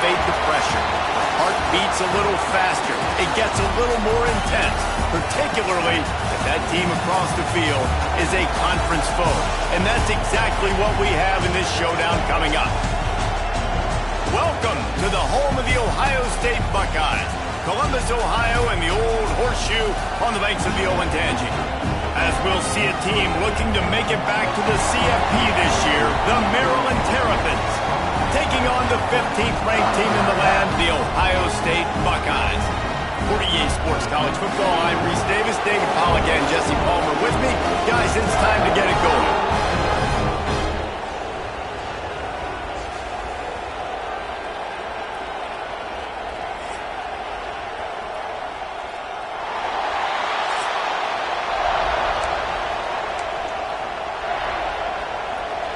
elevate the pressure. Heart beats a little faster. It gets a little more intense, particularly if that team across the field is a conference foe. And that's exactly what we have in this showdown coming up. Welcome to the home of the Ohio State Buckeyes, Columbus, Ohio, and the old horseshoe on the banks of the Olentangy. As we'll see a team looking to make it back to the CFP this year, the Maryland Terrapins, taking on the 15th ranked team in the land, the Ohio State Buckeyes. For EA Sports College Football, I'm Reese Davis, David Pollack, and Jesse Palmer with me. Guys, it's time to get it going.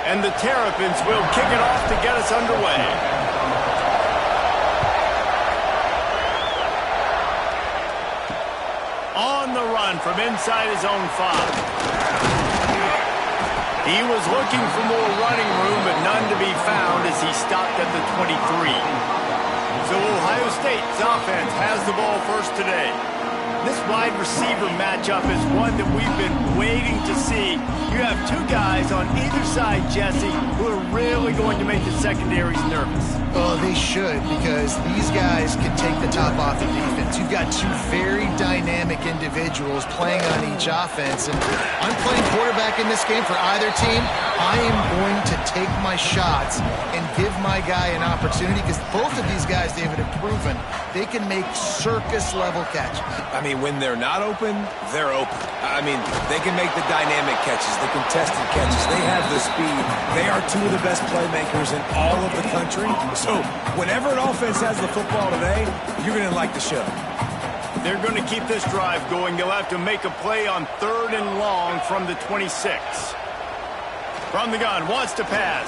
And the Terrapins will kick it off to get us underway. On the run from inside his own 5. He was looking for more running room, but none to be found as he stopped at the 23. So Ohio State's offense has the ball first today. This wide receiver matchup is one that we've been waiting to see. You have two guys on either side, Jesse, who are really going to make the secondaries nervous. Well, they should, because these guys can take the top off the defense. You've got two very dynamic individuals playing on each offense, and I'm playing quarterback in this game for either team. I am going to take my shots and give my guy an opportunity, because both of these guys, David, have proven they can make circus-level catches. I mean, when they're not open, they're open. I mean, they can make the dynamic catches, the contested catches. They have the speed. They are two of the best playmakers in all of the country. So whenever an offense has the football today, you're going to like the show. They're going to keep this drive going. They'll have to make a play on 3rd and long from the 26. From the gun, wants to pass.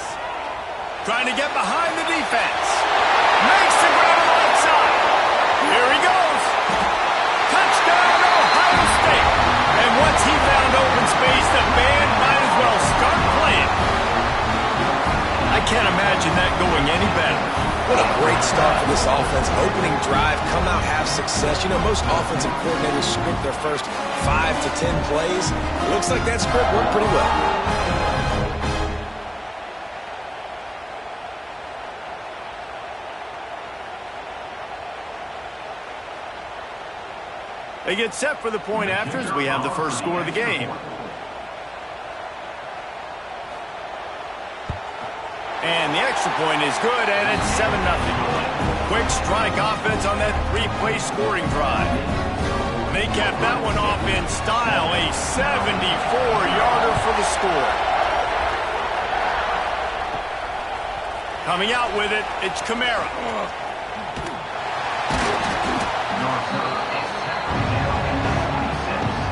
Trying to get behind the defense. Makes the grab outside. Here he goes. Touchdown, Ohio State. And once he found open space, the band might as well start playing. I can't imagine that going any better. What a great start for this offense. Opening drive, come out, have success. You know, most offensive coordinators script their first 5 to 10 plays. It looks like that script worked pretty well. They get set for the point after as we have the first score of the game. And the extra point is good, and it's 7-0. Quick strike offense on that 3-play scoring drive. They cap that one off in style, a 74-yarder for the score. Coming out with it, it's Kamara.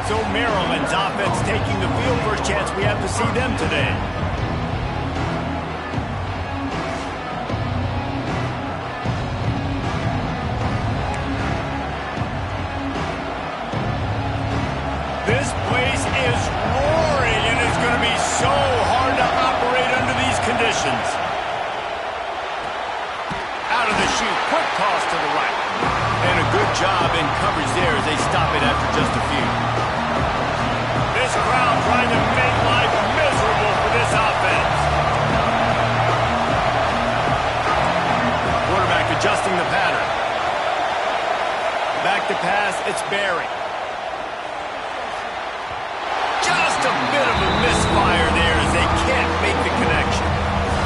So Maryland's offense taking the field. First chance we have to see them today. This place is roaring, and it's going to be so hard to operate under these conditions. Out of the chute, quick toss to the right. And a good job in coverage there as they stop it after just a few. This crowd trying to make life miserable for this offense. Quarterback adjusting the pattern. Back to pass, it's Barry. Just a bit of a misfire there as they can't make the connection.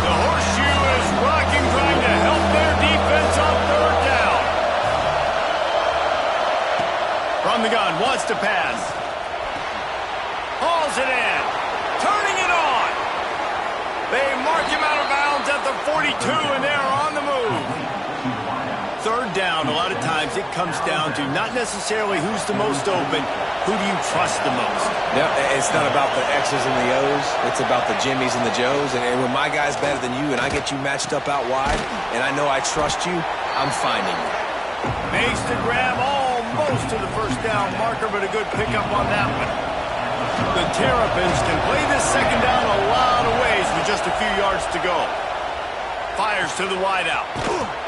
The horseshoe is rocking, trying to help their defense on 3rd down. From the gun, wants to pass. Hauls it in. Turning it on. They mark him out of bounds at the 42, and they're on the move. 3rd down, a lot of times it comes down to not necessarily who's the most open, who do you trust the most? No, it's not about the X's and the O's. It's about the Jimmies and the Joes. And when my guy's better than you and I get you matched up out wide, and I know I trust you, I'm finding you. Makes the grab almost to the 1st down marker, but a good pickup on that one. The Terrapins can play this 2nd down a lot of ways with just a few yards to go. Fires to the wideout.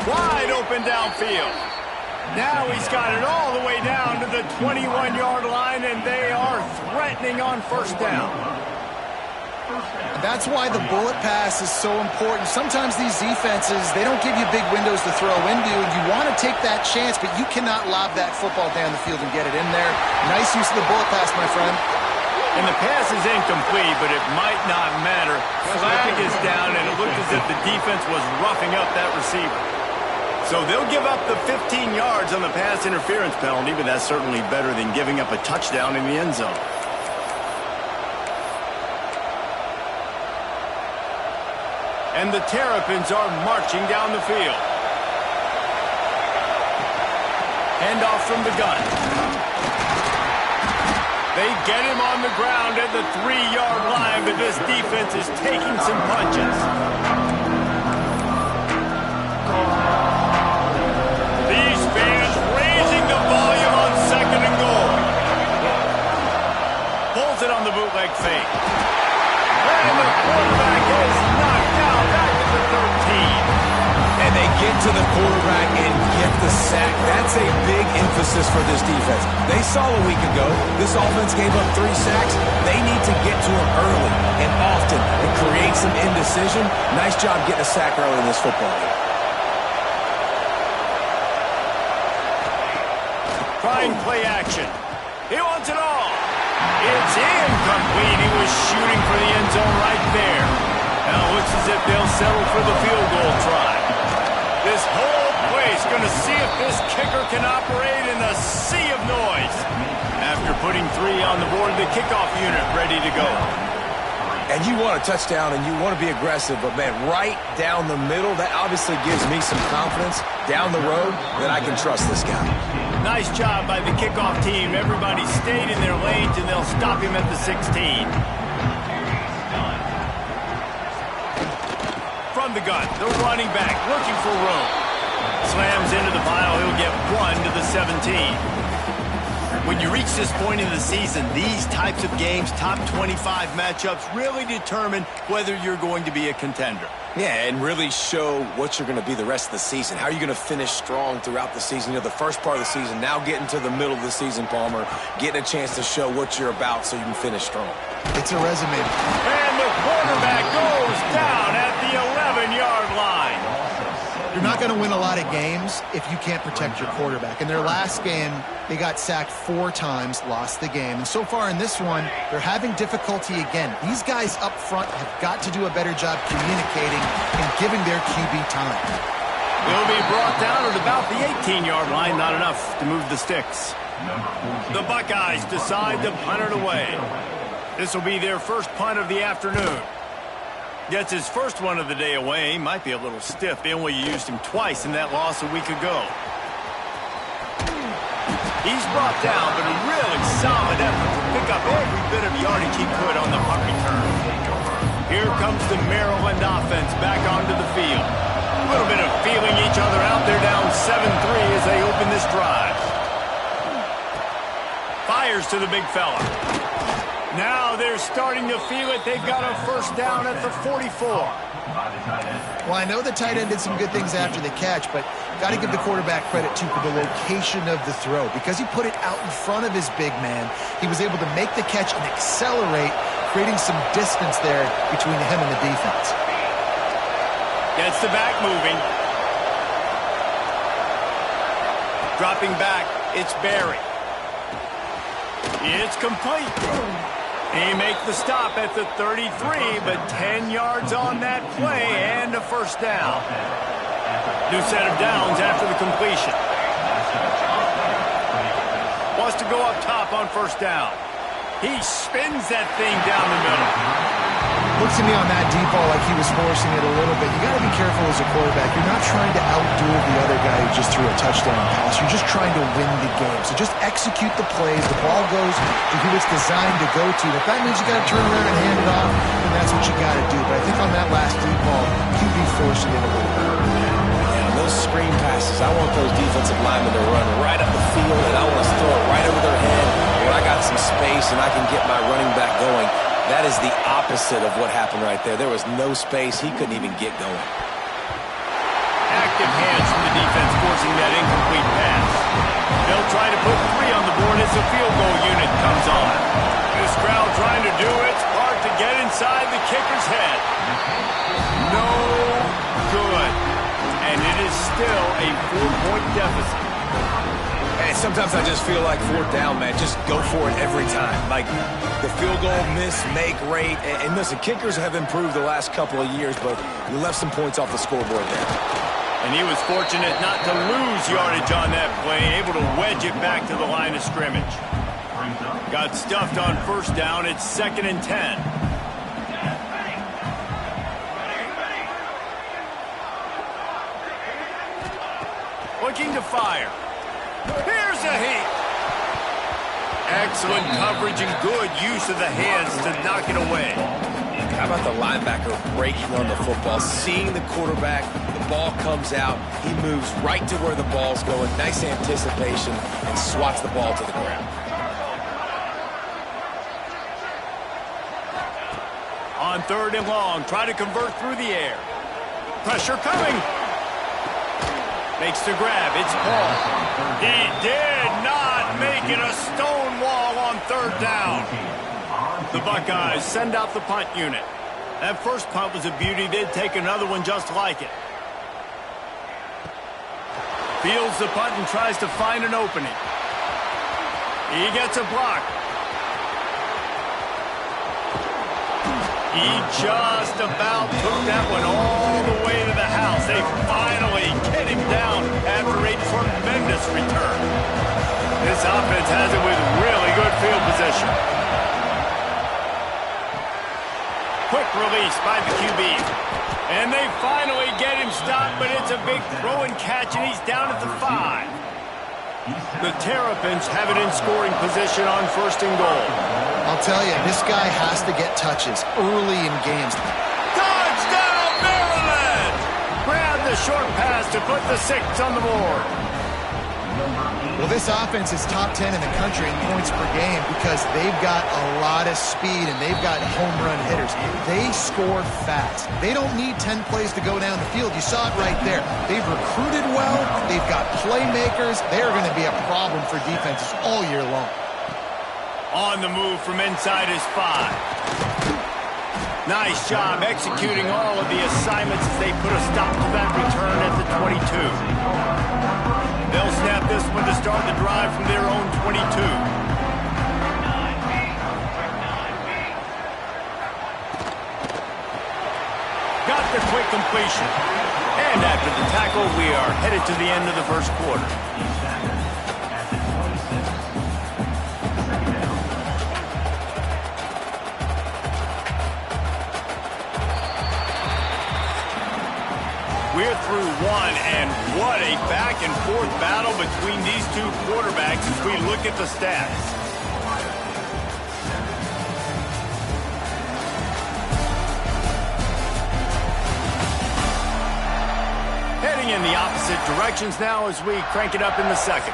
Wide open downfield. Now he's got it all the way down to the 21-yard line, and they are threatening on first down. That's why the bullet pass is so important. Sometimes these defenses, they don't give you big windows to throw into, and you want to take that chance, but you cannot lob that football down the field and get it in there. Nice use of the bullet pass, my friend. And the pass is incomplete, but it might not matter. Flag is down, and it looked as if the defense was roughing up that receiver. So they'll give up the 15 yards on the pass interference penalty, but that's certainly better than giving up a touchdown in the end zone. And the Terrapins are marching down the field. Handoff from the gun. They get him on the ground at the 3-yard line, but this defense is taking some punches. These fans raising the volume on 2nd and goal. Pulls it on the bootleg fake. And the quarterback is knocked out back to the 13. And they get to the quarterback and get the sack. That's a big emphasis for this defense. They saw a week ago, this offense gave up 3 sacks. They need to get to him early and often and create some indecision. Nice job getting a sack early in this football game. Trying play action. He wants it all. It's incomplete. He was shooting for the end zone right there. Now it looks as if they'll settle for the field goal try. This whole place going to see if this kicker can operate in a sea of noise. After putting 3 on the board, the kickoff unit ready to go. And you want a touchdown and you want to be aggressive, but man, right down the middle, that obviously gives me some confidence down the road that I can trust this guy. Nice job by the kickoff team. Everybody stayed in their lanes, and they'll stop him at the 16. From the gun, the running back looking for room. Slams into the pile. He'll get 1 to the 17. When you reach this point in the season, these types of games, top 25 matchups, really determine whether you're going to be a contender. Yeah, and really show what you're going to be the rest of the season. How are you going to finish strong throughout the season? You know, the first part of the season, now getting to the middle of the season, Palmer, getting a chance to show what you're about so you can finish strong. It's a resume. And the quarterback goes down at the 11-yard line. You're not going to win a lot of games if you can't protect your quarterback. In their last game, they got sacked 4 times, lost the game. And so far in this one, they're having difficulty again. These guys up front have got to do a better job communicating and giving their QB time. He'll be brought down at about the 18-yard line, not enough to move the sticks. The Buckeyes decide to punt it away. This will be their first punt of the afternoon. Gets his first one of the day away. Might be a little stiff. They only used him twice in that loss a week ago. He's brought down, but a really solid effort to pick up every bit of yardage he could on the punt return. Here comes the Maryland offense back onto the field. A little bit of feeling each other out. They're down 7-3 as they open this drive. Fires to the big fella. Now they're starting to feel it. They've got a first down at the 44. Well, I know the tight end did some good things after the catch, but got to give the quarterback credit, too, for the location of the throw. Because he put it out in front of his big man, he was able to make the catch and accelerate, creating some distance there between him and the defense. Gets the back moving. Dropping back, it's Barry. It's complete. He makes the stop at the 33, but 10 yards on that play and a first down. New set of downs after the completion. Wants to go up top on first down. He spins that thing down the middle. Looks to me on that deep ball like he was forcing it a little bit. You got to be careful as a quarterback. You're not trying to outduel the other guy who just threw a touchdown pass. You're just trying to win the game. So just execute the plays. The ball goes to who it's designed to go to. If that means you got to turn around and hand it off, then that's what you got to do. But I think on that last deep ball, QB forcing it a little bit. Yeah, those screen passes, I want those defensive linemen to run right up the field, and I want to throw it right over their head when I got some space and I can get my running back going. That is the opposite of what happened right there. There was no space. He couldn't even get going. active hands from the defense forcing that incomplete pass. They'll try to put 3 on the board as the field goal unit comes on. This crowd trying to do its part to get inside the kicker's head. No good. And it is still a 4-point deficit. And sometimes I just feel like 4th down, man. Just go for it every time. Like the field goal miss, make rate. And listen, kickers have improved the last couple of years, but you left some points off the scoreboard there. And he was fortunate not to lose yardage on that play, able to wedge it back to the line of scrimmage. Got stuffed on 1st down. It's 2nd and 10. Looking to fire. Here's a heat. Excellent coverage and good use of the hands to knock it away. How about the linebacker breaking on the football, seeing the quarterback, the ball comes out, he moves right to where the ball's going, nice anticipation, and swats the ball to the ground. On 3rd and long, try to convert through the air. Pressure coming. Makes the grab. It's Paul. He did not make it a stone wall on 3rd down. The Buckeyes send out the punt unit. That first punt was a beauty. They'd take another one just like it. Fields the punt and tries to find an opening. He gets a block. He just about took that one all the way to the house. They finally get him down after a tremendous return. This offense has it with really good field position. Quick release by the QB. And they finally get him stopped, but it's a big throw and catch, and he's down at the 5. The Terrapins have it in scoring position on 1st and goal. I'll tell you, this guy has to get touches early in games. Touchdown, Maryland! Grab the short pass to put the 6 on the board. Well, this offense is top 10 in the country in points per game because they've got a lot of speed and they've got home run hitters. They score fast. They don't need 10 plays to go down the field. You saw it right there. They've recruited well. They've got playmakers. They're going to be a problem for defenses all year long. On the move from inside his 5. Nice job executing all of the assignments as they put a stop to that return at the 22. They'll snap this one to start the drive from their own 22. Got the quick completion. And after the tackle, we are headed to the end of the 1st quarter. We're through 1, and what a back-and-forth battle between these 2 quarterbacks as we look at the stats. Heading in the opposite directions now as we crank it up in the 2nd.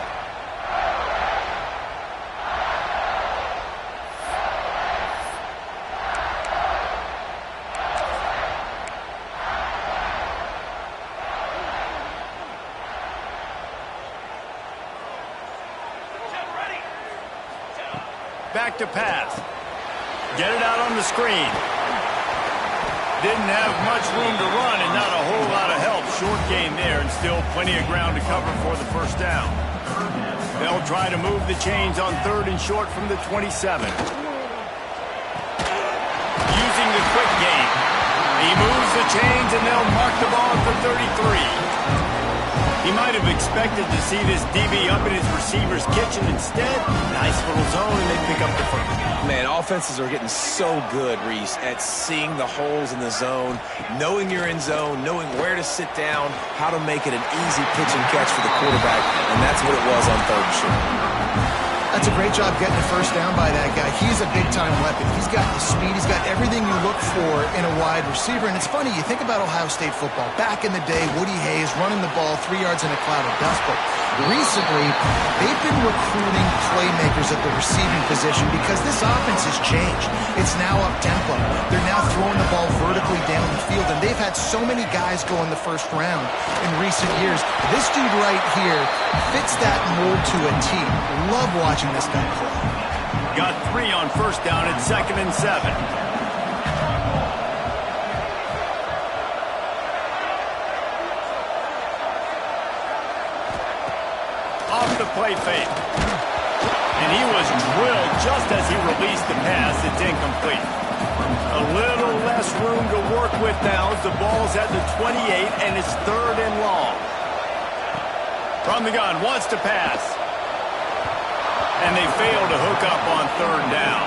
Back to pass. Get it out on the screen. Didn't have much room to run and not a whole lot of help. Short gain there and still plenty of ground to cover for the 1st down. They'll try to move the chains on 3rd and short from the 27. Using the quick game. He moves the chains and they'll mark the ball for 33. He might have expected to see this DB up in his receiver's kitchen. Instead, nice little zone, and they pick up the 1st. Man, offenses are getting so good, Reese, at seeing the holes in the zone, knowing you're in zone, knowing where to sit down, how to make it an easy pitch and catch for the quarterback, and that's what it was on 3rd and short. That's a great job getting the 1st down by that guy. He's a big-time weapon. He's got the speed. He's got everything you look for in a wide receiver. And it's funny, you think about Ohio State football. Back in the day, Woody Hayes running the ball 3 yards in a cloud of dust. But Recently, they've been recruiting playmakers at the receiving position because this offense has changed. It's now up-tempo. They're now throwing the ball vertically down the field, and they've had so many guys go in the first round in recent years. This dude right here fits that mold to a T. Love watching this guy play. Got 3 on first down at 2nd and 7. Off the play fake. And he was drilled just as he released the pass. It's incomplete. A little less room to work with now as the ball's at the 28 and it's 3rd and long. From the gun, wants to pass. And they fail to hook up on 3rd down.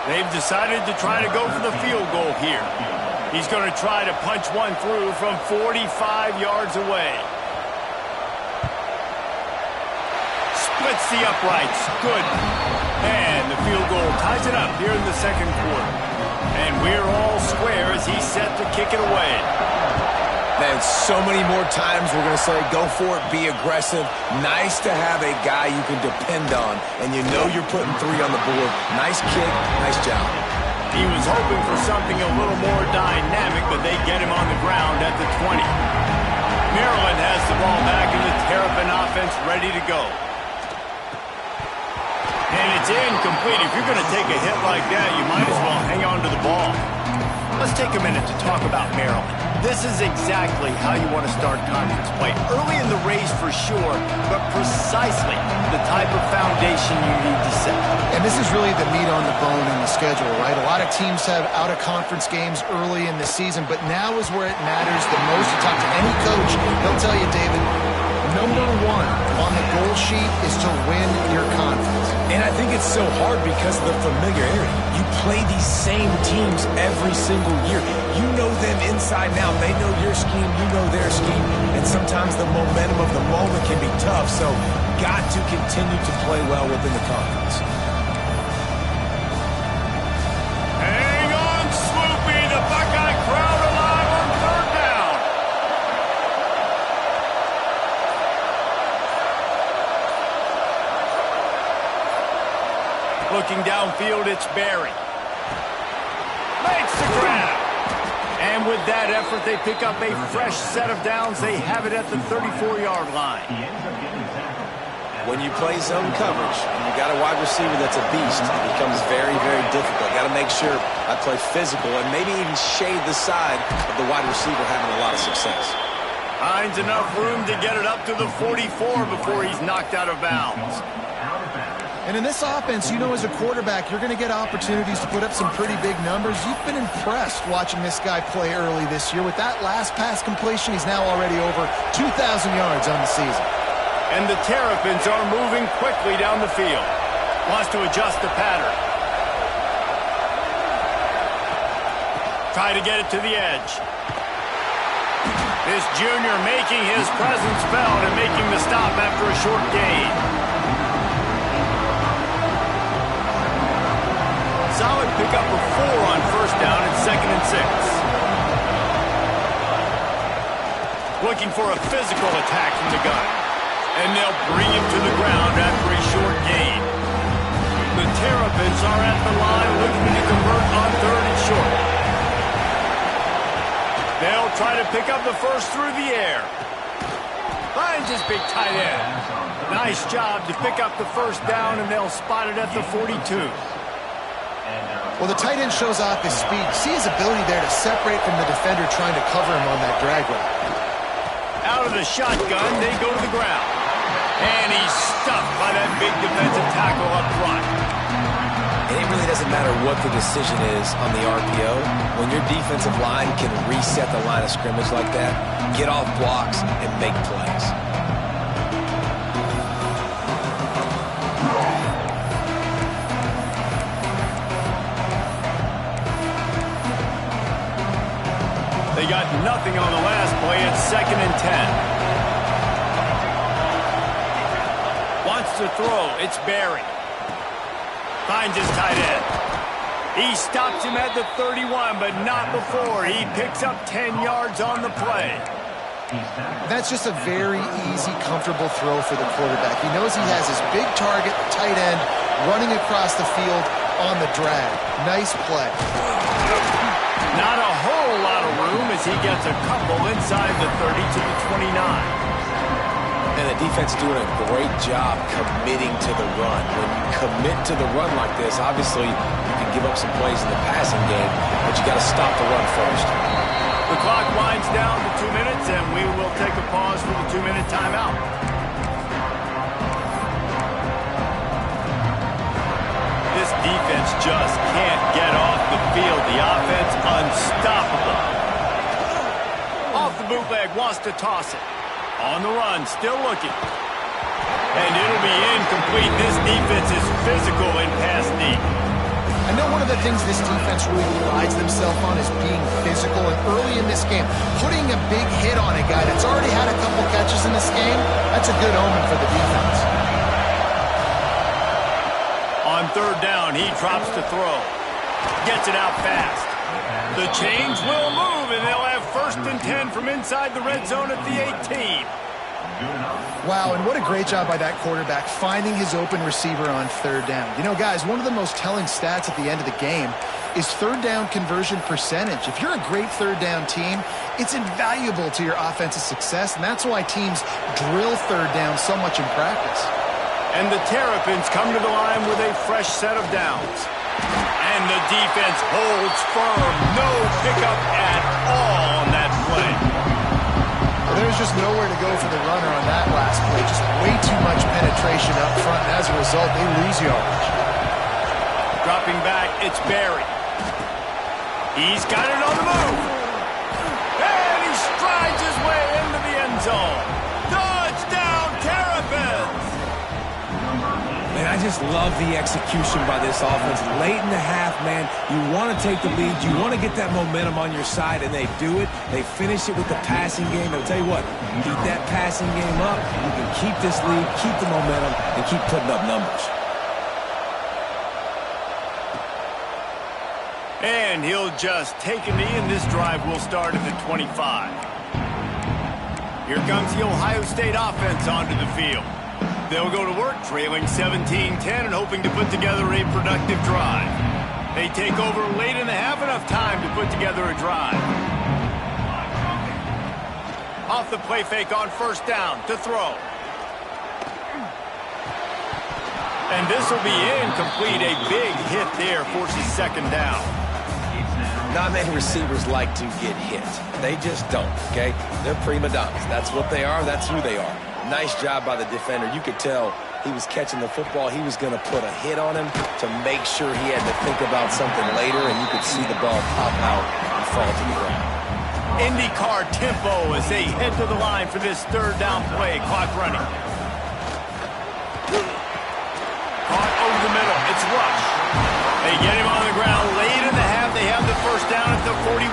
They've decided to try to go for the field goal here. He's going to try to punch one through from 45 yards away. Splits the uprights. Good. And the field goal ties it up here in the 2nd quarter. And we're all square as he's set to kick it away. Man, so many more times we're going to say, go for it, be aggressive. Nice to have a guy you can depend on, and you know you're putting 3 on the board. Nice kick, nice job. He was hoping for something a little more dynamic, but they get him on the ground at the 20. Maryland has the ball back in the Terrapin offense ready to go. And it's incomplete. If you're going to take a hit like that, you might as well hang on to the ball. Let's take a minute to talk about Maryland. This is exactly how you want to start conference play. Early in the race for sure, but precisely the type of foundation you need to set. And this is really the meat on the bone in the schedule, right? A lot of teams have out-of-conference games early in the season, but now is where it matters the most. You talk to any coach, they'll tell you, David, number 1 on the goal sheet is to win your conference. And I think it's so hard because of the familiarity. You play these same teams every single year. You know them inside and out. They know your scheme, you know their scheme. And sometimes the momentum of the moment can be tough. So got to continue to play well within the conference. Hang on, Swoopy. The Buckeye crowd alive on 3rd down. Looking downfield, it's Barry. Makes the grab. And with that effort, they pick up a fresh set of downs. They have it at the 34-yard line. When you play zone coverage and you got a wide receiver that's a beast, it becomes very, very difficult. Got to make sure I play physical and maybe even shade the side of the wide receiver having a lot of success. Finds enough room to get it up to the 44 before he's knocked out of bounds. And in this offense, you know as a quarterback, you're going to get opportunities to put up some pretty big numbers. You've been impressed watching this guy play early this year. With that last pass completion, he's now already over 2,000 yards on the season. And the Terrapins are moving quickly down the field. Wants to adjust the pattern. Try to get it to the edge. This junior making his presence felt and making the stop after a short gain. Solid pickup of 4 on first down at 2nd and 6. Looking for a physical attack from the gun. And they'll bring him to the ground after a short gain. The Terrapins are at the line looking to convert on 3rd and short. They'll try to pick up the first through the air. Finds his big tight end. Nice job to pick up the first down, and they'll spot it at the 42. Well, the tight end shows off his speed. See his ability there to separate from the defender trying to cover him on that drag route. Out of the shotgun, they go to the ground. And he's stuffed by that big defensive tackle up front. And it really doesn't matter what the decision is on the RPO. When your defensive line can reset the line of scrimmage like that, get off blocks and make plays. They got nothing on the last play at 2nd and 10. Wants to throw. It's Barry. Finds his tight end. He stops him at the 31, but not before. He picks up 10 yards on the play. That's just a very easy, comfortable throw for the quarterback. He knows he has his big target, tight end, running across the field on the drag. Nice play. Not a whole lot of room as he gets a couple inside the 30 to the 29. And the defense doing a great job committing to the run. When you commit to the run like this, obviously you can give up some plays in the passing game, but you got to stop the run first. The clock winds down to 2 minutes, and we will take a pause for the 2-minute timeout. This defense just can't get off the field. The offense unstoppable. Off the bootleg, wants to toss it. On the run, still looking. And it'll be incomplete. This defense is physical in pass deep. I know one of the things this defense really prides themselves on is being physical. And early in this game, putting a big hit on a guy that's already had a couple catches in this game, that's a good omen for the defense. On third down, he drops to throw. Gets it out fast. The chains will move, and they'll have 1st and 10 from inside the red zone at the 18. Wow, and what a great job by that quarterback finding his open receiver on third down. You know, guys, one of the most telling stats at the end of the game is third down conversion percentage. If you're a great third down team, it's invaluable to your offensive success, and that's why teams drill third down so much in practice. And the Terrapins come to the line with a fresh set of downs. And the defense holds firm. No pickup at all on that play. Well, there's just nowhere to go for the runner on that last play. Just way too much penetration up front, and as a result, they lose yardage. Dropping back, it's Barry. He's got it on the move. And he strides his way into the end zone. Touchdown, Terrapins! Man, I just love the execution by this offense. Late in the half, man, you want to take the lead. You want to get that momentum on your side, and they do it. They finish it with the passing game. I'll tell you what, keep that passing game up. You can keep this lead, keep the momentum, and keep putting up numbers. And he'll just take a knee, and this drive will start at the 25. Here comes the Ohio State offense onto the field. They'll go to work trailing 17-10 and hoping to put together a productive drive. They take over late in the half, enough time to put together a drive. Off the play fake on first down to throw. And this will be incomplete. A big hit there forces second down. Not many receivers like to get hit. They just don't, okay? They're prima donnas. That's what they are. That's who they are. Nice job by the defender. You could tell he was catching the football. He was going to put a hit on him to make sure he had to think about something later, and you could see the ball pop out and fall to the ground. IndyCar tempo as they head to the line for this third down play. Clock running. Caught over the middle. It's Rush. They get him on the ground late in the half. They have the first down at the 41.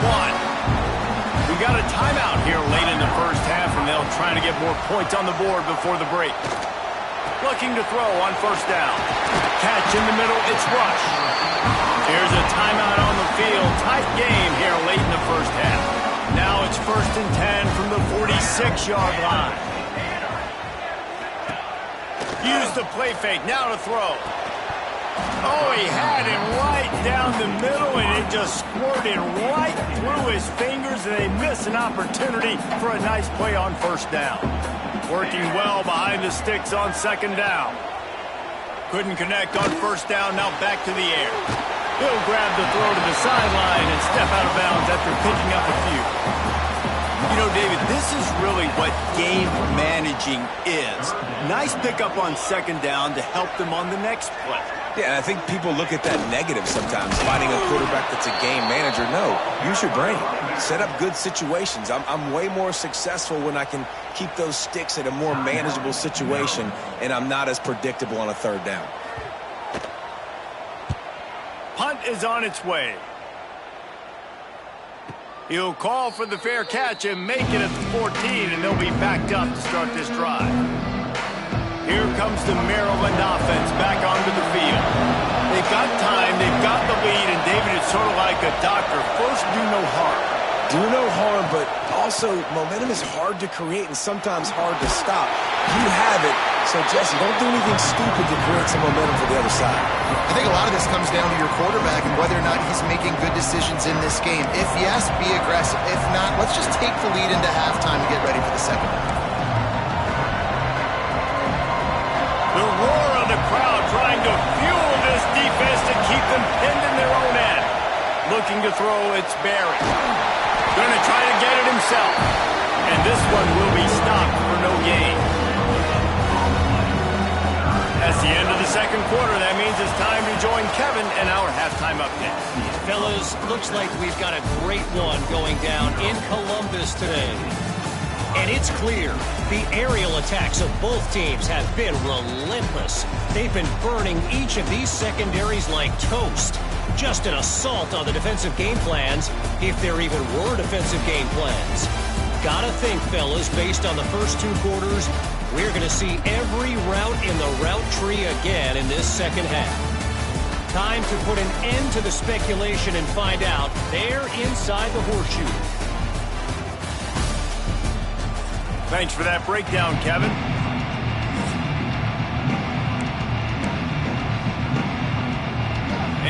We got a timeout here late in the first half, and they'll try to get more points on the board before the break. Looking to throw on first down. Catch in the middle. It's Rush. Here's a timeout on the field. Tight game here late in the first half. Now it's 1st and 10 from the 46-yard line. Use the play fake. Now to throw. Oh, he had him right down the middle, and it just squirted right through his fingers, and they miss an opportunity for a nice play on first down. Working well behind the sticks on second down. Couldn't connect on first down, now back to the air. He'll grab the throw to the sideline and step out of bounds after picking up a few. You know, David, this is really what game managing is. Nice pickup on second down to help them on the next play. Yeah, I think people look at that negative sometimes, finding a quarterback that's a game manager. No, use your brain. Set up good situations. I'm way more successful when I can keep those sticks at a more manageable situation, and I'm not as predictable on a third down. Punt is on its way. He'll call for the fair catch and make it at the 14, and they'll be backed up to start this drive. Here comes the Maryland offense back onto the field. They've got time, they've got the lead, and David, it's sort of like a doctor. First, do no harm. do no harm, but also momentum is hard to create and sometimes hard to stop. You have it, so Jesse, don't do anything stupid to create some momentum for the other side. I think a lot of this comes down to your quarterback and whether or not he's making good decisions in this game. If yes, be aggressive. If not, let's just take the lead into halftime and get ready for the second one. The roar of the crowd trying to fuel this defense to keep them pinned in their own end. Looking to throw, it's Barry. Going to try to get it himself. And this one will be stopped for no gain. That's the end of the second quarter. That means it's time to join Kevin and our halftime update. Fellas, looks like we've got a great one going down in Columbus today. And it's clear, the aerial attacks of both teams have been relentless. They've been burning each of these secondaries like toast. Just an assault on the defensive game plans, if there even were defensive game plans. Gotta think, fellas, based on the first two quarters, we're going to see every route in the route tree again in this second half. Time to put an end to the speculation and find out there inside the horseshoe. Thanks for that breakdown, Kevin.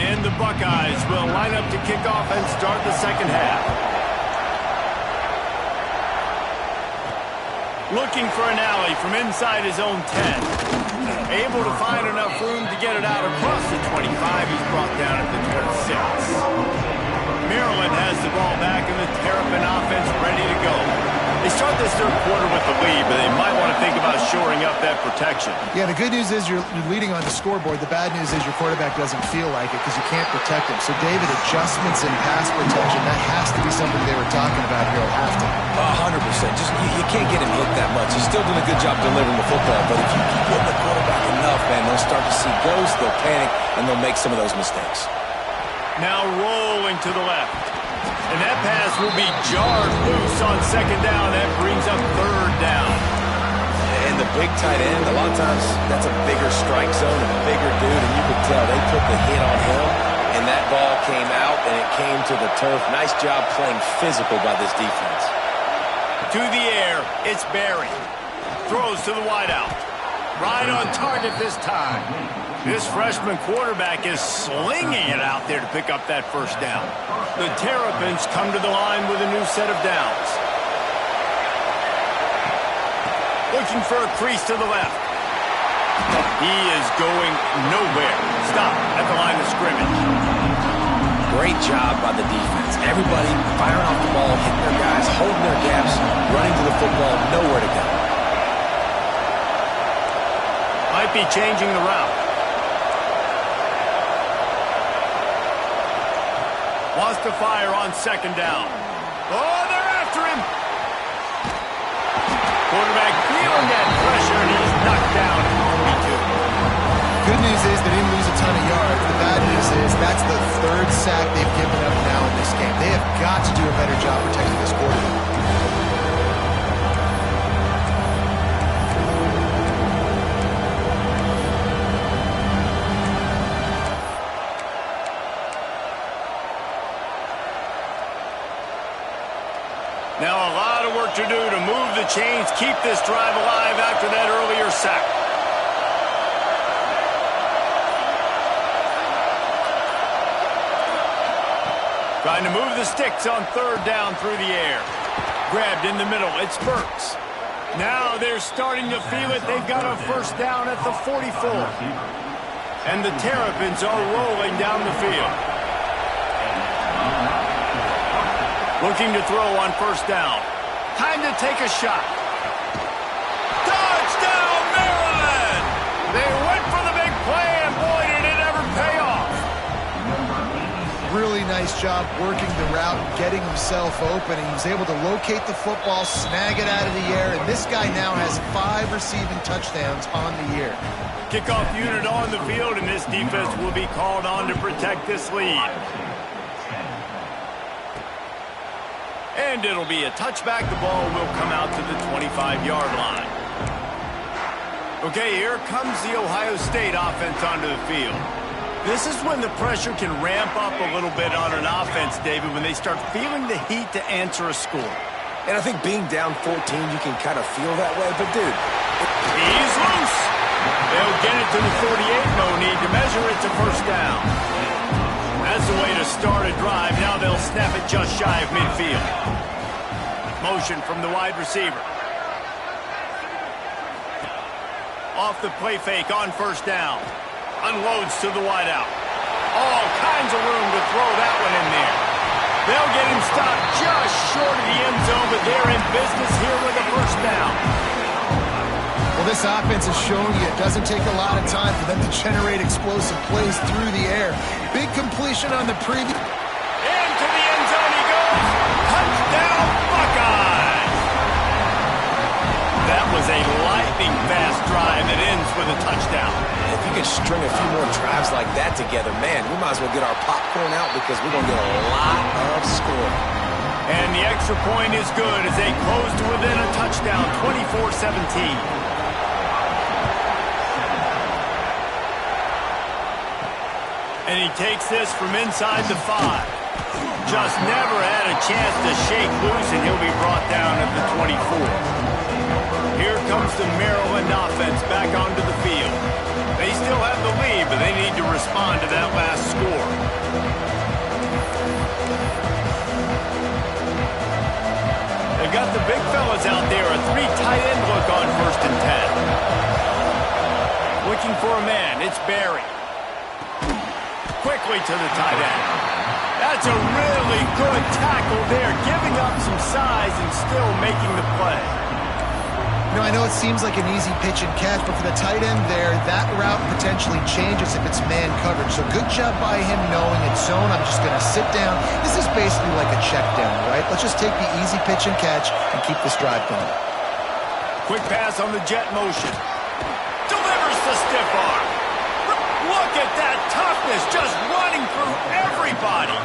And the Buckeyes will line up to kick off and start the second half. Looking for an alley from inside his own 10. Able to find enough room to get it out across the 25. He's brought down at the 26. Maryland has the ball back and the Terrapin offense ready to go. They start this third quarter with the lead, but they might want to think about shoring up that protection. Yeah, the good news is you're leading on the scoreboard. The bad news is your quarterback doesn't feel like it because you can't protect him. So, David, adjustments in pass protection, that has to be something they were talking about here at halftime. 100%. Just you can't get him hit that much. He's still doing a good job delivering the football, but if you keep hitting the quarterback enough, man, they'll start to see ghosts, they'll panic, and they'll make some of those mistakes. Now rolling to the left. And that pass will be jarred loose on second down. That brings up third down. And the big tight end, a lot of times that's a bigger strike zone, a bigger dude, and you could tell they put the hit on him, and that ball came out, and it came to the turf. Nice job playing physical by this defense. To the air, it's Barry. Throws to the wideout. Right on target this time. This freshman quarterback is slinging it out there to pick up that first down. The Terrapins come to the line with a new set of downs. Looking for a crease to the left. He is going nowhere. Stop at the line of scrimmage. Great job by the defense. Everybody firing off the ball, hitting their guys, holding their gaps, running to the football, nowhere to go. Might be changing the route. Wants to fire on second down. Oh, they're after him. Quarterback feeling that pressure, and he's knocked down at 42. Good news is they didn't lose a ton of yards. The bad news is that's the third sack they've given up now in this game. They have got to do a better job protecting this quarterback. Now a lot of work to do to move the chains, keep this drive alive after that earlier sack. Trying to move the sticks on third down through the air. Grabbed in the middle, it's Burks. Now they're starting to feel it. They've got a first down at the 44. And the Terrapins are rolling down the field. Looking to throw on first down. Time to take a shot. Touchdown, Maryland! They went for the big play, and boy, did it ever pay off. Really nice job working the route, getting himself open. He was able to locate the football, snag it out of the air, and this guy now has 5 receiving touchdowns on the year. Kickoff unit on the field, and this defense will be called on to protect this lead. And it'll be a touchback. The ball will come out to the 25-yard line. Okay, here comes the Ohio State offense onto the field. This is when the pressure can ramp up a little bit on an offense, David, when they start feeling the heat to answer a score. And I think being down 14, you can kind of feel that way. But, dude, he's loose. They'll get it to the 48. No need to measure it to first down. That's the way to start a drive. Now they'll snap it just shy of midfield. Motion from the wide receiver. Off the play fake on first down. Unloads to the wideout. All kinds of room to throw that one in there. They'll get him stopped just short of the end zone, but they're in business here with a first down. Well, this offense has shown you it doesn't take a lot of time for them to generate explosive plays through the air. Big completion on the previous. Into the end zone he goes. Touchdown, Buckeyes! That was a lightning-fast drive that ends with a touchdown. if you could string a few more drives like that together, man, we might as well get our popcorn out because we're going to get a lot of scoring. And the extra point is good as they close to within a touchdown, 24-17. And he takes this from inside the 5. Just never had a chance to shake loose, and he'll be brought down at the 24. Here comes the Maryland offense back onto the field. They still have the lead, but they need to respond to that last score. They've got the big fellas out there, a 3 tight end look on 1st and 10. Looking for a man, it's Barry. Quickly to the tight end. That's a really good tackle there, giving up some size and still making the play. You know, I know it seems like an easy pitch and catch, but for the tight end there, that route potentially changes if it's man coverage. So good job by him knowing it's zone. I'm just going to sit down. This is basically like a check down, right? Let's just take the easy pitch and catch and keep this drive going. Quick pass on the jet motion. Delivers the stiff arm. Look at that toughness, just running through everybody.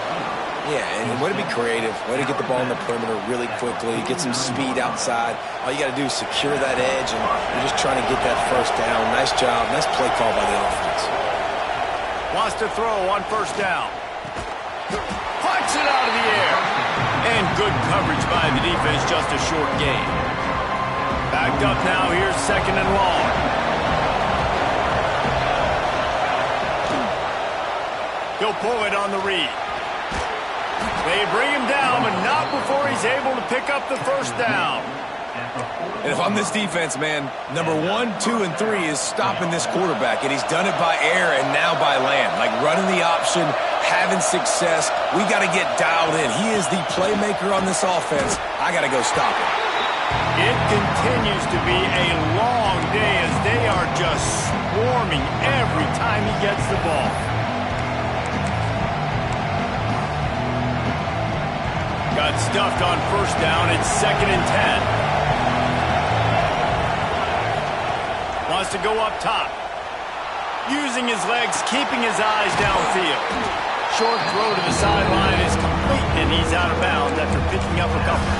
Yeah, and way to be creative, way to get the ball in the perimeter really quickly, get some speed outside. All you got to do is secure that edge, and you're just trying to get that first down. Nice job, nice play call by the offense. Wants to throw on 1st down. Punts it out of the air. And good coverage by the defense, just a short gain. Backed up now, here's 2nd and long. He'll pull it on the read. They bring him down, but not before he's able to pick up the first down. And if I'm this defense, man, number 1, 2, and 3 is stopping this quarterback, and he's done it by air and now by land. Like running the option, having success. We got to get dialed in. He is the playmaker on this offense. I got to go stop him. It continues to be a long day as they are just swarming every time he gets the ball. Got stuffed on 1st down. It's 2nd and 10. Wants to go up top. Using his legs, keeping his eyes downfield. Short throw to the sideline is complete, and he's out of bounds after picking up a couple.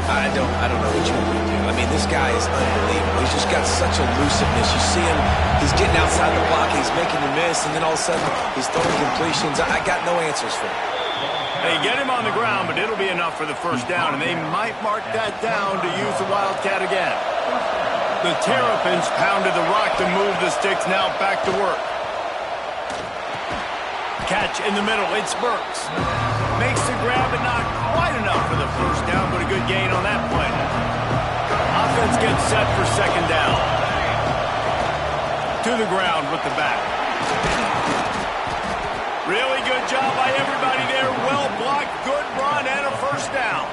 I don't know what you want to do. I mean, this guy is unbelievable. He's just got such elusiveness. You see him, he's getting outside the block, he's making the miss, and then all of a sudden, he's throwing completions. I got no answers for him. They get him on the ground, but it'll be enough for the first down, and they might mark that down to use the Wildcat again. The Terrapins pounded the rock to move the sticks, now back to work. Catch in the middle, it's Burks. Makes the grab, but not quite enough for the first down, but a good gain on that play. Offense gets set for 2nd down. To the ground with the back. Really good job by everybody there. Well blocked, good run, and a first down.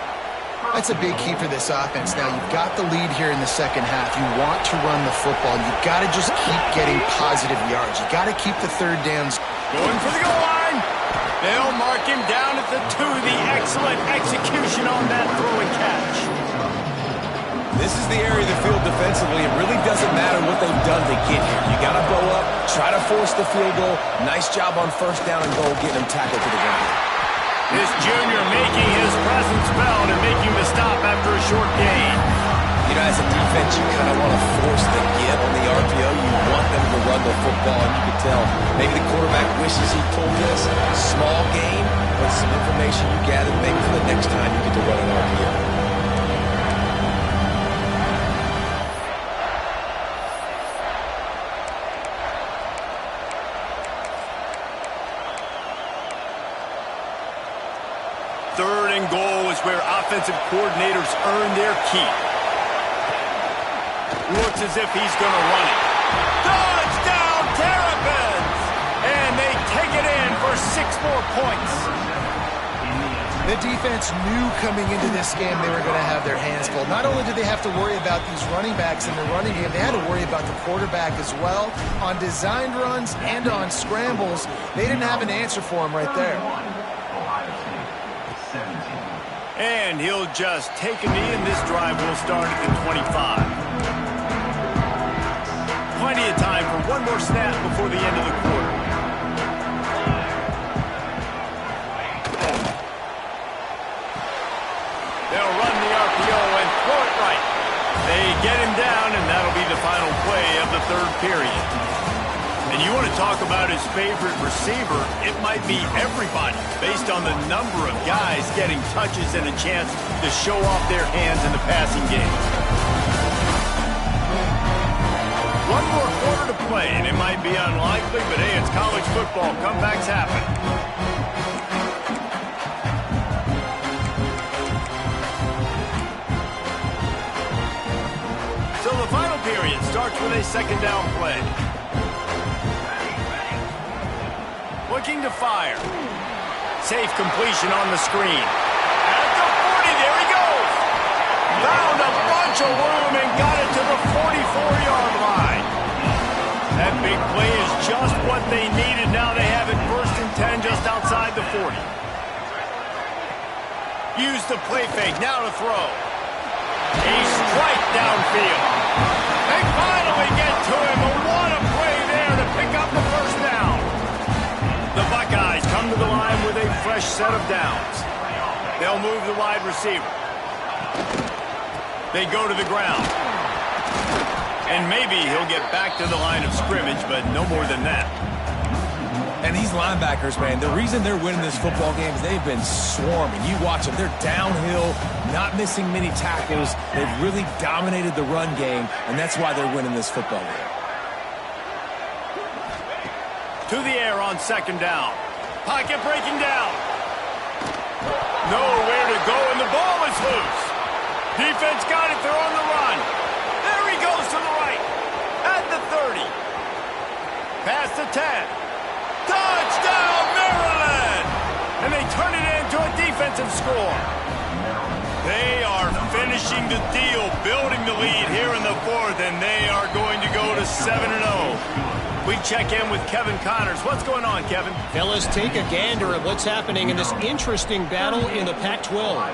That's a big key for this offense. Now, you've got the lead here in the second half. You want to run the football. You've got to just keep getting positive yards. You've got to keep the 3rd downs. Going for the goal line. They'll mark him down at the 2. The excellent execution on that throw and catch. This is the area of the field defensively. It really doesn't matter what they've done to get here. You got to blow up, try to force the field goal. Nice job on 1st down and goal, getting him tackled to the ground. This junior making his presence felt and making the stop after a short gain. You know, as a defense, you kind of want to force the give on the RPO. You want them to run the football, and you can tell maybe the quarterback wishes he told this. Small game, but some information you gather maybe for the next time you get to run an RPO. Third and goal is where offensive coordinators earn their keep. Looks as if he's going to run it. Touchdown, Terrapins! And they take it in for 6 more points. The defense knew coming into this game they were going to have their hands full. Not only did they have to worry about these running backs in the running game, they had to worry about the quarterback as well. On designed runs and on scrambles, they didn't have an answer for him right there. And he'll just take a knee, and this drive will start at the 25. Plenty of time for one more snap before the end of the quarter. They'll run the RPO and throw it right. They get him down, and that'll be the final play of the third period. And you want to talk about his favorite receiver, it might be everybody based on the number of guys getting touches and a chance to show off their hands in the passing game. One more quarter to play, and it might be unlikely, but hey, it's college football. Comebacks happen. So the final period starts with a second down play. Looking to fire. Safe completion on the screen. At the 40, there he goes. Found a bunch of room and got it to the 44-yard line. That big play is just what they needed. Now they have it 1st and 10 just outside the 40. Use the play fake, now to throw. A strike downfield. They finally get to him, and what a play there to pick up the first down. The Buckeyes come to the line with a fresh set of downs. They'll move the wide receiver. They go to the ground. And maybe he'll get back to the line of scrimmage, but no more than that. And these linebackers, man, the reason they're winning this football game is they've been swarming. You watch them. They're downhill, not missing many tackles. They've really dominated the run game, and that's why they're winning this football game. To the air on second down. Pocket breaking down. Nowhere to go, and the ball is loose. Defense got it. They're on the run. There he goes to the right. At the 30. Past the 10. Touchdown, Maryland! And they turn it into a defensive score. They are finishing the deal, building the lead here in the 4th, and they are going to go to 7-0. We check in with Kevin Connors. What's going on, Kevin? Fellas, take a gander at what's happening in this interesting battle in the Pac-12.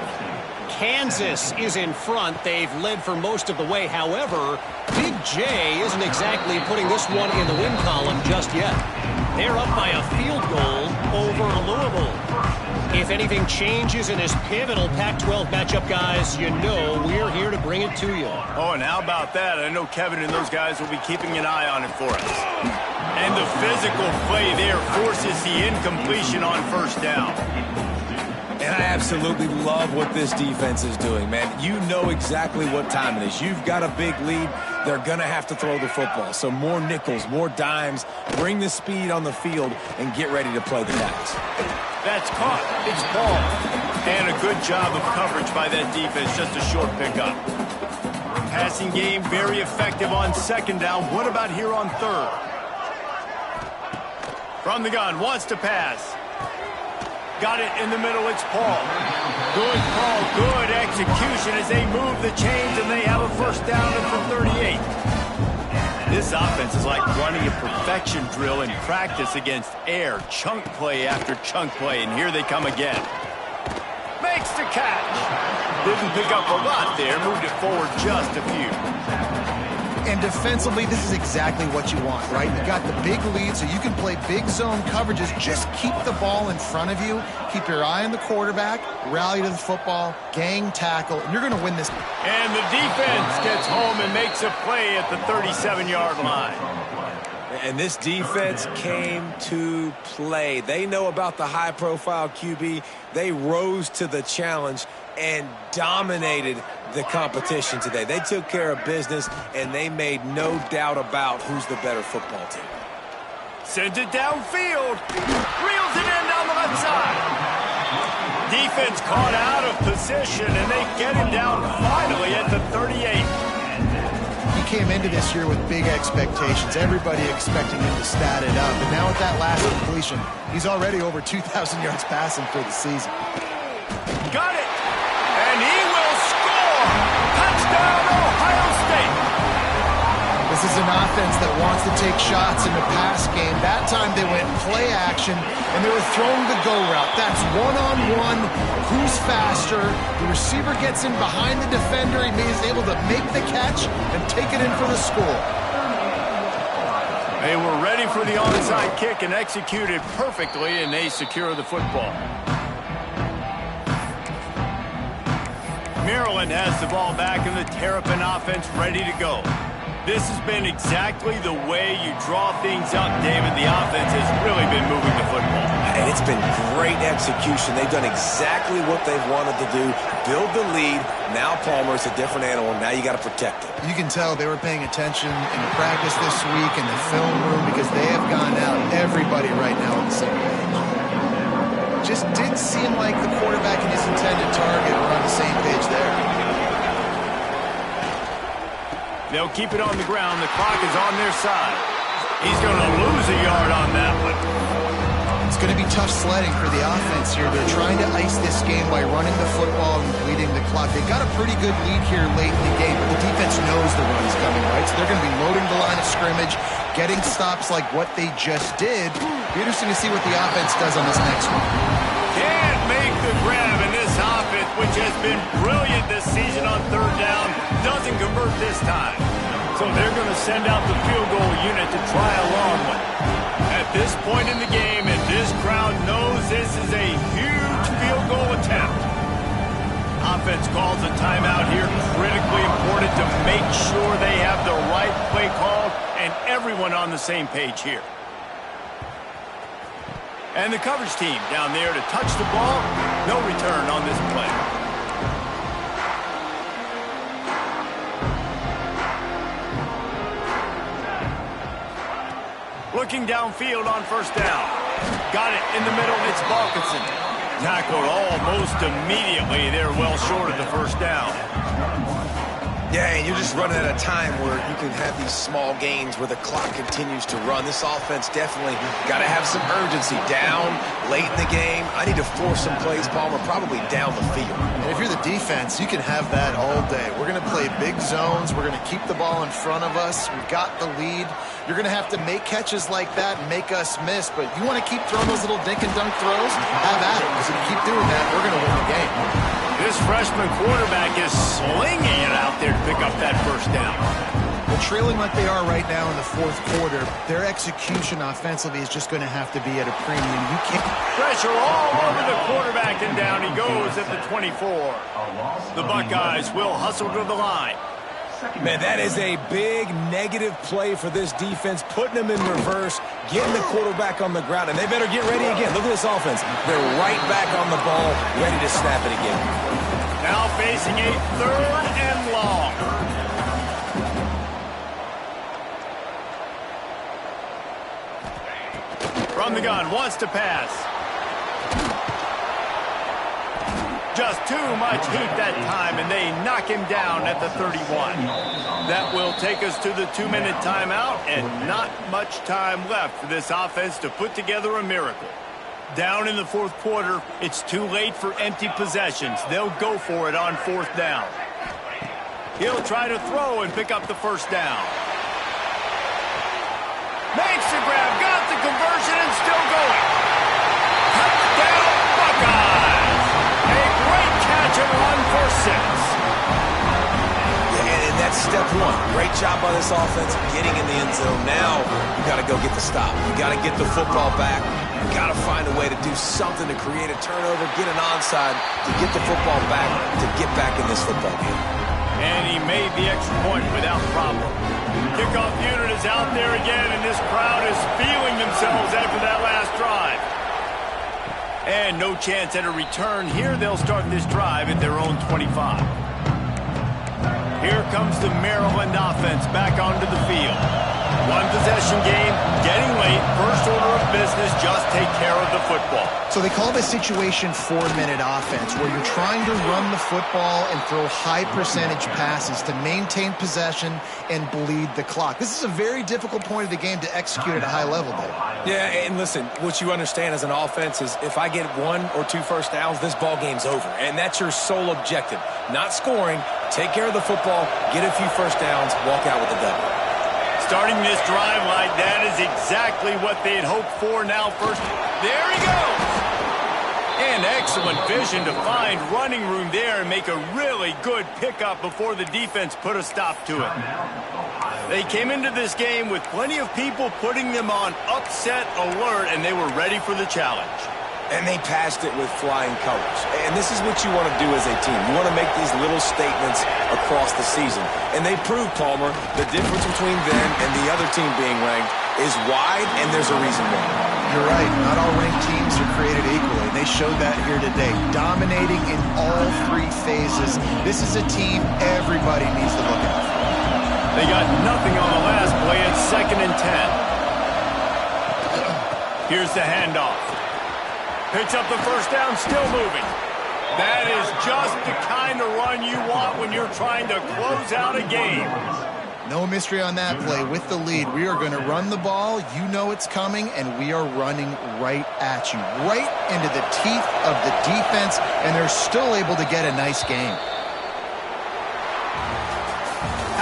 Kansas is in front. They've led for most of the way. However, Big J isn't exactly putting this one in the win column just yet. They're up by a field goal over Louisville. If anything changes in this pivotal Pac-12 matchup, guys, you know we're here to bring it to you. Oh, and how about that? I know Kevin and those guys will be keeping an eye on it for us. And the physical play there forces the incompletion on first down. And I absolutely love what this defense is doing, man. You know exactly what time it is. You've got a big lead. They're going to have to throw the football. So more nickels, more dimes. Bring the speed on the field and get ready to play the pass. That's caught. It's ball. And a good job of coverage by that defense. Just a short pickup. Passing game very effective on second down. What about here on third? From the gun, wants to pass. Got it in the middle, it's Paul. Good call, good execution as they move the chains and they have a first down at the 38. This offense is like running a perfection drill in practice against air. Chunk play after chunk play, and here they come again. Makes the catch. Didn't pick up a lot there, moved it forward just a few. And defensively, this is exactly what you want, right? You got the big lead, so you can play big zone coverages. Just keep the ball in front of you. Keep your eye on the quarterback. Rally to the football. Gang tackle. And you're going to win this. And the defense gets home and makes a play at the 37-yard line. And this defense came to play. They know about the high-profile QB. They rose to the challenge and dominated the competition today. They took care of business, and they made no doubt about who's the better football team. Sends it downfield. Reels it in down the left side. Defense caught out of position, and they get him down finally at the 38. He came into this year with big expectations. Everybody expecting him to stat it up. And now with that last completion, he's already over 2,000 yards passing for the season. Got it. And he will score. Touchdown, Ohio State. This is an offense that wants to take shots in the pass game. That time they went play action, and they were throwing the go route. That's one-on-one. Who's faster? The receiver gets in behind the defender. He's able to make the catch and take it in for the score. They were ready for the onside kick and executed perfectly, and they secure the football. Maryland has the ball back in the Terrapin offense ready to go. This has been exactly the way you draw things up, David. The offense has really been moving the football. And it's been great execution. They've done exactly what they've wanted to do. Build the lead. Now Palmer's a different animal. Now you got to protect it. You can tell they were paying attention in the practice this week in the film room because they have gone out, everybody right now on the same page. Just didn't seem like the quarterback and his intended target were on the same page there. They'll keep it on the ground. The clock is on their side. He's going to lose a yard on that one. It's going to be tough sledding for the offense here. They're trying to ice this game by running the football and bleeding the clock. They've got a pretty good lead here late in the game, but the defense knows the run's coming, right? So they're going to be loading the line of scrimmage, getting stops like what they just did. Be interesting to see what the offense does on this next one. Can't make the grab, and this offense, which has been brilliant this season on third down, doesn't convert this time. So they're going to send out the field goal unit to try a long one. At this point in the game, and this crowd knows this is a huge field goal attempt. Offense calls a timeout here, critically important to make sure they have the right play called and everyone on the same page here. And the coverage team down there to touch the ball. No return on this play. Looking downfield on first down. Got it in the middle. It's Balkinson. Tackled almost immediately. They're well short of the first down. Yeah, and you're just running at a time where you can have these small gains where the clock continues to run. This offense definitely got to have some urgency. Down late in the game, I need to force some plays, Palmer, probably down the field. And if you're the defense, you can have that all day. We're going to play big zones. We're going to keep the ball in front of us. We've got the lead. You're going to have to make catches like that and make us miss, but you want to keep throwing those little dink and dunk throws? Have at it, because if you keep doing that, we're going to win the game. This freshman quarterback is slinging it out there to pick up that first down. Well, trailing like they are right now in the fourth quarter, their execution offensively is just going to have to be at a premium. You can't. Pressure all over the quarterback, and down he goes at the 24. The Buckeyes will hustle to the line. Man, that is a big negative play for this defense, putting them in reverse, getting the quarterback on the ground, and they better get ready again. Look at this offense. They're right back on the ball, ready to snap it again. Now facing a third and long. From the gun, wants to pass. Just too much heat that time, and they knock him down at the 31. That will take us to the 2-minute timeout, and not much time left for this offense to put together a miracle. Down in the fourth quarter, it's too late for empty possessions. They'll go for it on fourth down. He'll try to throw and pick up the first down. Makes the grab, got the conversion, and still going. Touchdown, Buckeyes! A great catch and run for 6. And that That's step one. Great job by this offense getting in the end zone. Now you got to go get the stop. You got to get the football back. You got to find a way to do something to create a turnover, get an onside, to get the football back, to get back in this football game. And he made the extra point without problem. Kickoff unit is out there again, and this crowd is feeling themselves after that last drive. And no chance at a return here. They'll start this drive at their own 25. Here comes the Maryland offense back onto the field. One possession game, getting late. First order of business, just take care of the football. So they call this situation 4-minute offense, where you're trying to run the football and throw high percentage passes to maintain possession and bleed the clock. This is a very difficult point of the game to execute at a high level, Dave. Yeah, and listen, what you understand as an offense is if I get 1 or 2 first downs, this ball game's over. And that's your sole objective. Not scoring, take care of the football, get a few first downs, walk out with the W. Starting this drive like that is exactly what they had hoped for. Now first, there he goes. And excellent vision to find running room there and make a really good pickup before the defense put a stop to it. They came into this game with plenty of people putting them on upset alert, and they were ready for the challenge. And they passed it with flying colors. And this is what you want to do as a team. You want to make these little statements across the season. And they proved, Palmer, the difference between them and the other team being ranked is wide, and there's a reason why. You're right. Not all ranked teams are created equally. They showed that here today, dominating in all 3 phases. This is a team everybody needs to look out for. They got nothing on the last play. It's 2nd and 10. Here's the handoff. Picks up the first down, still moving. That is just the kind of run you want when you're trying to close out a game. No mystery on that play. With the lead, we are going to run the ball. You know it's coming, and we are running right at you, right into the teeth of the defense, and they're still able to get a nice game.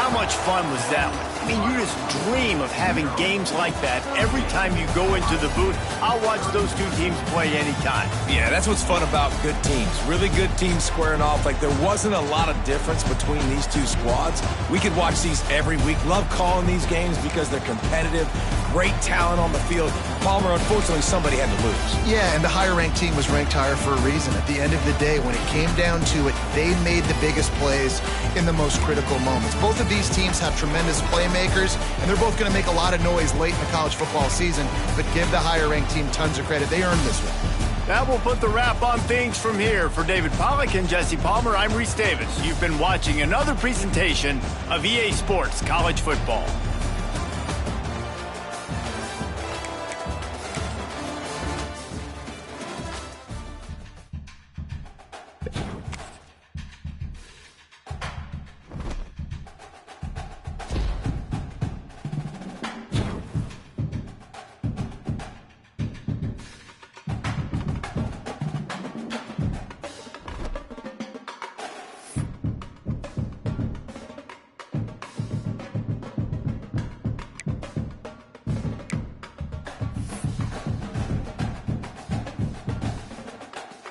How much fun was that one? I mean, you just dream of having games like that every time you go into the booth. I'll watch those 2 teams play anytime. Yeah, that's what's fun about good teams. Really good teams squaring off. Like, there wasn't a lot of difference between these 2 squads. We could watch these every week. Love calling these games because they're competitive. Great talent on the field. Palmer, unfortunately, somebody had to lose. Yeah, and the higher-ranked team was ranked higher for a reason. At the end of the day, when it came down to it, they made the biggest plays in the most critical moments. Both of these teams have tremendous playmakers, and they're both going to make a lot of noise late in the college football season, but give the higher-ranked team tons of credit. They earned this one. That will put the wrap on things from here. For David Pollack and Jesse Palmer, I'm Reese Davis. You've been watching another presentation of EA Sports College Football.